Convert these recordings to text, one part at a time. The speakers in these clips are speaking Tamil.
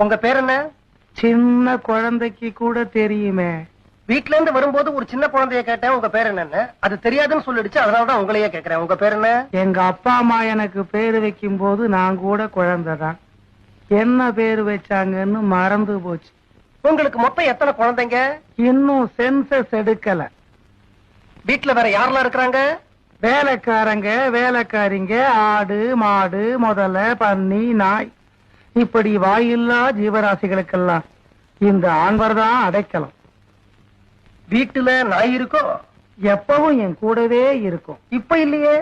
உங்க பேர் என்ன? சின்ன குழந்தைக்கு கூட தெரியுமே. வீட்ல இருந்து வரும்போது ஒரு சின்ன குழந்தைய கேட்டேன், உங்க பேர் என்னன்னு. அது தெரியாதுன்னு சொல்லிடுச்சு, அதனாலதான் உங்களையே கேக்குறேன். உங்க பேர் என்ன? எங்க அப்பா அம்மா எனக்கு பேரு வைக்கும் போது நான் கூட குழந்தைதான். என்ன பேரு வச்சாங்கன்னு மறந்து போச்சு. உங்களுக்கு மொத்தம் எத்தனை குழந்தைங்க? இன்னும் சென்சஸ் எடுக்கல. வீட்டுல வேற யாரெல்லாம் இருக்கிறாங்க? வேலைக்காரங்க, வேலைக்காரிங்க, ஆடு, மாடு, முதலை, பன்னி, நாய், இப்படி வாயில்லா ஜீவராசிகளுக்கெல்லாம் இந்த ஆண்வர் தான் அடைக்கலம். வீட்டுல நாய் இருக்கோ? எப்பவும் என் கூடவே இருக்கும். இப்ப இல்லையே.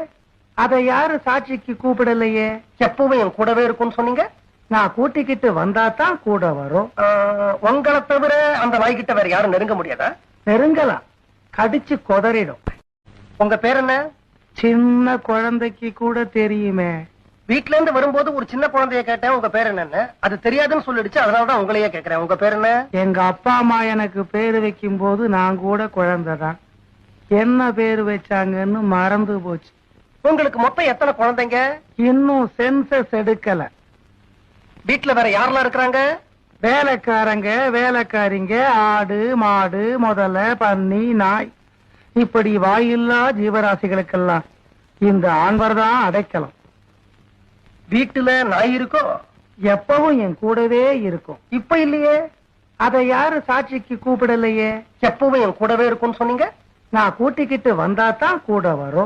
அதை யாரு சாட்சிக்கு கூப்பிடலையே. எப்பவும் என் கூடவே இருக்கும்னு சொன்னீங்க. நான் கூட்டிக்கிட்டு வந்தா தான் கூட வரும். உங்களை தவிர அந்த நாய்கிட்ட வேற யாரும் நெருங்க முடியாதா? நெருங்கலாம், கடிச்சு கொதறிடும். உங்க பேர் என்ன? சின்ன குழந்தைக்கு கூட தெரியுமே. வீட்ல இருந்து வரும்போது ஒரு சின்ன குழந்தைய கேட்டேன், உங்க பேர் என்னன்னு. அது தெரியாதுன்னு சொல்லிடுச்சு, அதனாலதான் உங்களையே கேக்குறேன். உங்க பேர் என்ன? எங்க அப்பா அம்மா எனக்கு பேரு வைக்கும் போது நான் கூட குழந்தைதான். என்ன பேரு வச்சாங்கன்னு மறந்து போச்சு. உங்களுக்கு மொத்தம் எத்தனை குழந்தைங்க? இன்னும் சென்சஸ் எடுக்கல. வீட்டுல வேற யாரெல்லாம் இருக்கிறாங்க? வேலைக்காரங்க, வேலைக்காரிங்க, ஆடு, மாடு, முதலை, பன்னி, நாய், இப்படி வாயில்லா ஜீவராசிகளுக்கெல்லாம் இந்த ஆண்வர் தான் அடைக்கலம். வீட்டுல நாய் இருக்கோ? எப்பவும் என் கூடவே இருக்கும். இப்ப இல்லையே. அதை யாரு சாட்சிக்கு கூப்பிடலையே. எப்பவும் என் கூடவே இருக்கும்னு சொன்னீங்க. நான் கூட்டிக்கிட்டு வந்தா தான் கூட வரும்.